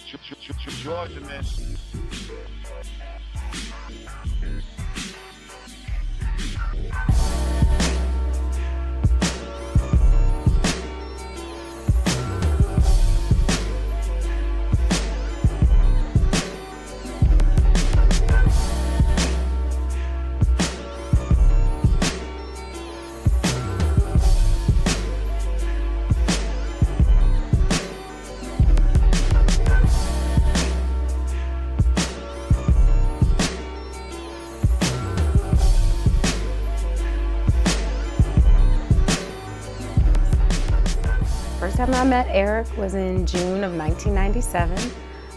Georgia, man. First time I met Eric was in June of 1997.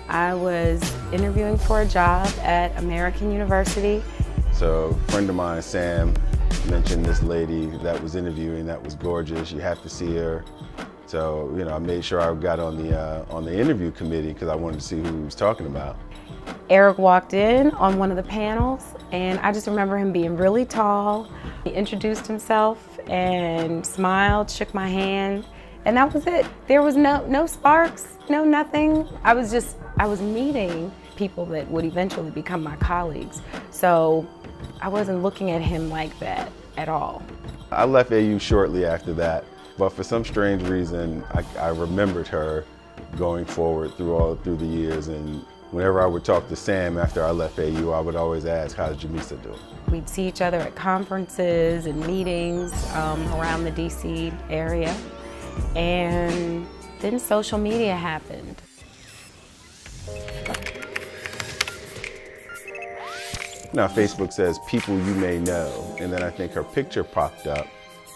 I was interviewing for a job at American University. So a friend of mine, Sam, mentioned this lady that was interviewing that was gorgeous. You have to see her. So, I made sure I got on the interview committee because I wanted to see who he was talking about. Eric walked in on one of the panels, and I just remember him being really tall. He introduced himself and smiled, shook my hand, and that was it. There was no sparks, no nothing. I was meeting people that would eventually become my colleagues. So I wasn't looking at him like that at all. I left AU shortly after that, but for some strange reason, I remembered her going forward through the years, and whenever I would talk to Sam after I left AU, I would always ask, how's Jamisa doing? We'd see each other at conferences and meetings around the DC area, and then social media happened. Now Facebook says people you may know, and then I think her picture popped up.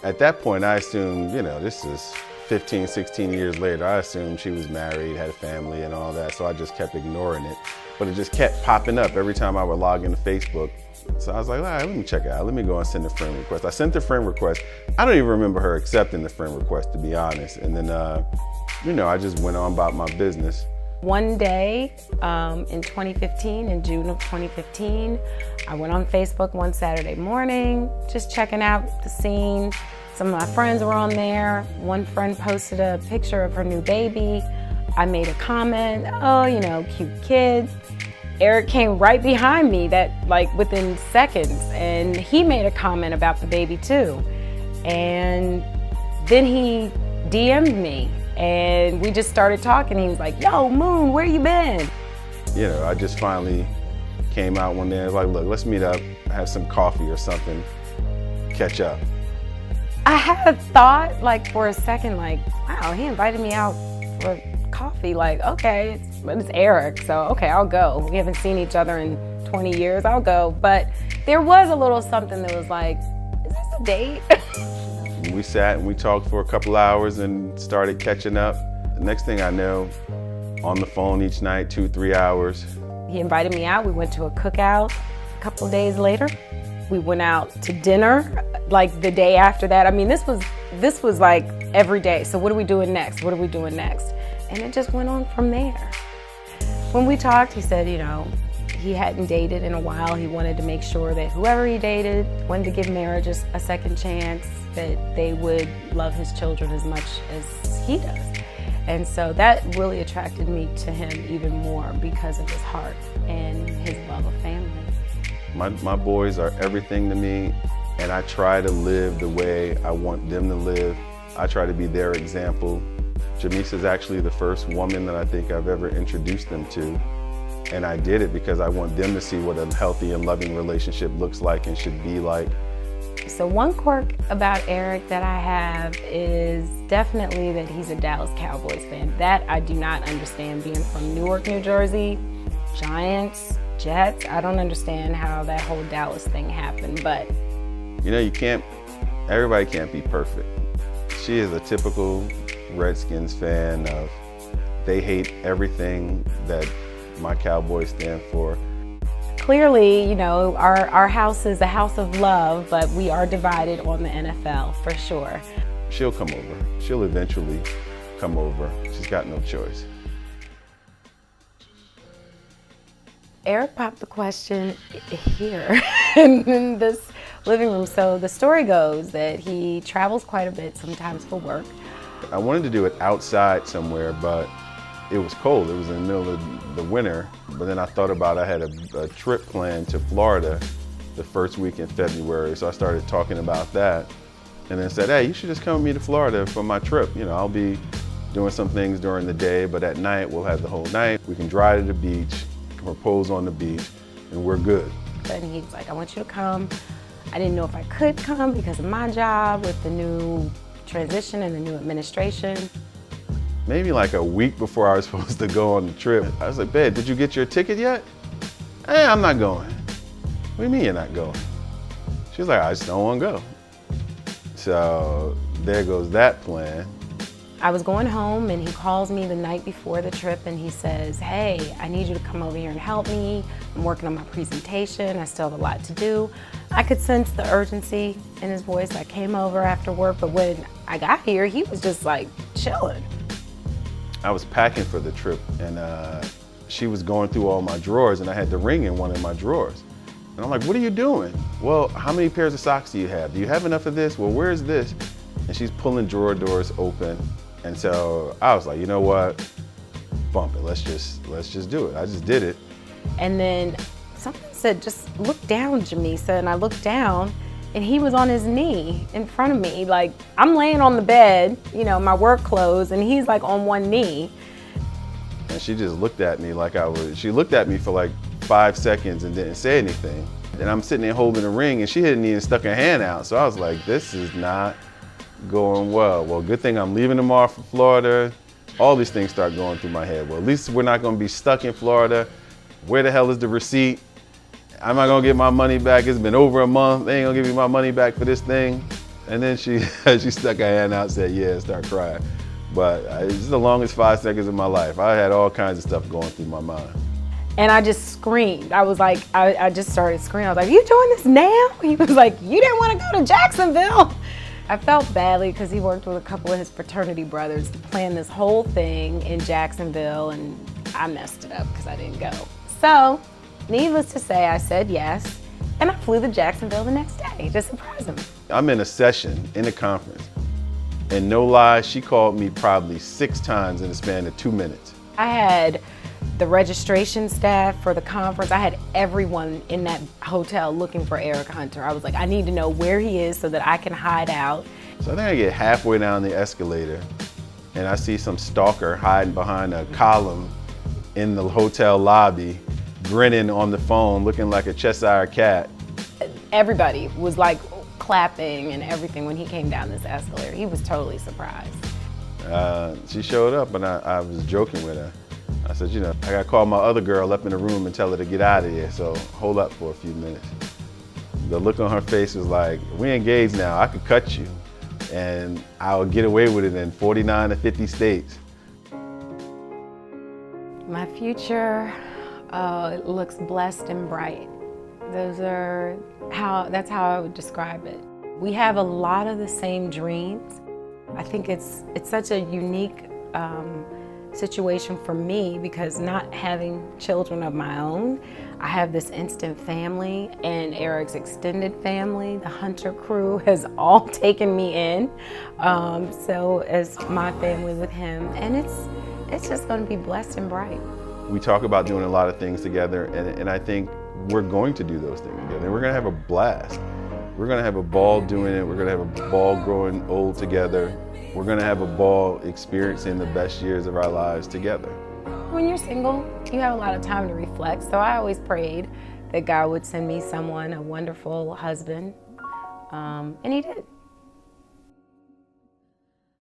At that point, I assumed, this is 15, 16 years later, I assumed she was married, had a family and all that, so I just kept ignoring it. But it just kept popping up every time I would log into Facebook. So I was like, all right, let me check it out. Let me go and send a friend request. I sent the friend request. I don't even remember her accepting the friend request, to be honest. And then, I just went on about my business. One day in 2015, in June of 2015, I went on Facebook one Saturday morning, just checking out the scene. Some of my friends were on there. One friend posted a picture of her new baby. I made a comment, oh, cute kid. Eric came right behind me within seconds, and he made a comment about the baby too. And then he DM'd me, and we just started talking. He was like, yo, Moon, where you been? I just finally came out one day and was like, look, let's meet up, have some coffee or something, catch up. I had a thought, for a second, wow, he invited me out for coffee. Okay, it's Eric, so okay, I'll go. We haven't seen each other in 20 years, I'll go. But there was a little something that was like, is this a date? We sat and we talked for a couple hours and started catching up. The next thing I know, on the phone each night, 2-3 hours. He invited me out. We went to a cookout a couple of days later. We went out to dinner the day after that. I mean, this was like every day. So what are we doing next? What are we doing next? And it just went on from there. When we talked, he said, he hadn't dated in a while. He wanted to make sure that whoever he dated wanted to give marriage a second chance, that they would love his children as much as he does. And so that really attracted me to him even more because of his heart and his love of family. My boys are everything to me, and I try to live the way I want them to live. I try to be their example. Jamisa is actually the first woman that I think I've ever introduced them to. And I did it because I want them to see what a healthy and loving relationship looks like and should be like. So one quirk about Eric that I have is definitely that he's a Dallas Cowboys fan. That I do not understand, being from Newark, New Jersey, Giants, Jets. I don't understand how that whole Dallas thing happened, but. Everybody can't be perfect. She is a typical Redskins fan of, they hate everything that my Cowboys stand for. Clearly, our house is a house of love, but we are divided on the NFL, for sure. She'll come over. She'll eventually come over. She's got no choice. Eric popped the question here in this living room. So the story goes that he travels quite a bit, sometimes for work. I wanted to do it outside somewhere, but it was cold. It was in the middle of the winter. But then I thought about I had a trip planned to Florida the first week in February. So I started talking about that and then said, hey, you should just come with me to Florida for my trip. You know, I'll be doing some things during the day, but at night we'll have the whole night. We can drive to the beach, propose on the beach, and we're good. And he's like, I want you to come. I didn't know if I could come because of my job with the new transition and the new administration. Maybe like a week before I was supposed to go on the trip, I was like, babe, did you get your ticket yet? Hey, I'm not going. What do you mean you're not going? She was like, I just don't want to go. So there goes that plan. I was going home and he calls me the night before the trip and he says, hey, I need you to come over here and help me. I'm working on my presentation. I still have a lot to do. I could sense the urgency in his voice. I came over after work, but when I got here, he was just like chilling. I was packing for the trip and she was going through all my drawers and I had the ring in one of my drawers. And I'm like, what are you doing? Well, how many pairs of socks do you have? Do you have enough of this? Well, where's this? And she's pulling drawer doors open. And so I was like, you know what? Bump it, let's just do it. I just did it. And then something said, just look down, Jamisa. And I looked down and he was on his knee in front of me. Like, I'm laying on the bed, you know, my work clothes, and he's like on one knee. And she just looked at me like she looked at me for like 5 seconds and didn't say anything. And I'm sitting there holding the ring and she hadn't even stuck her hand out. So I was like, this is not going well. Well, good thing I'm leaving tomorrow for Florida. All these things start going through my head. Well, at least we're not going to be stuck in Florida. Where the hell is the receipt? I'm not going to get my money back. It's been over a month. They ain't going to give me my money back for this thing. And then she stuck her hand out and said, yeah, start crying. But it's the longest 5 seconds of my life. I had all kinds of stuff going through my mind. And I just screamed. I was like, I just started screaming. I was like, you doing this now? He was like, you didn't want to go to Jacksonville. I felt badly because he worked with a couple of his fraternity brothers to plan this whole thing in Jacksonville, and I messed it up because I didn't go. So, needless to say, I said yes, and I flew to Jacksonville the next day to surprise him. I'm in a session in a conference, and no lie, she called me probably 6 times in the span of 2 minutes. I had the registration staff for the conference. I had everyone in that hotel looking for Eric Hunter. I was like, I need to know where he is so that I can hide out. So I think I get halfway down the escalator and I see some stalker hiding behind a column in the hotel lobby, grinning on the phone, looking like a Cheshire cat. Everybody was like clapping and everything when he came down this escalator. He was totally surprised. She showed up and I was joking with her. I said, you know, I gotta call my other girl up in the room and tell her to get out of here, so hold up for a few minutes. The look on her face was like, we engaged now, I could cut you, and I'll get away with it in 49 to 50 states. My future looks blessed and bright. That's how I would describe it. We have a lot of the same dreams. I think it's such a unique situation for me because not having children of my own, I have this instant family and Eric's extended family. The Hunter crew has all taken me in, so as my family with him, and it's just going to be blessed and bright. We talk about doing a lot of things together, and I think we're going to do those things together. And we're going to have a blast. We're going to have a ball doing it. We're going to have a ball growing old together. We're going to have a ball experiencing the best years of our lives together. When you're single, you have a lot of time to reflect, so I always prayed that God would send me someone, a wonderful husband, and he did.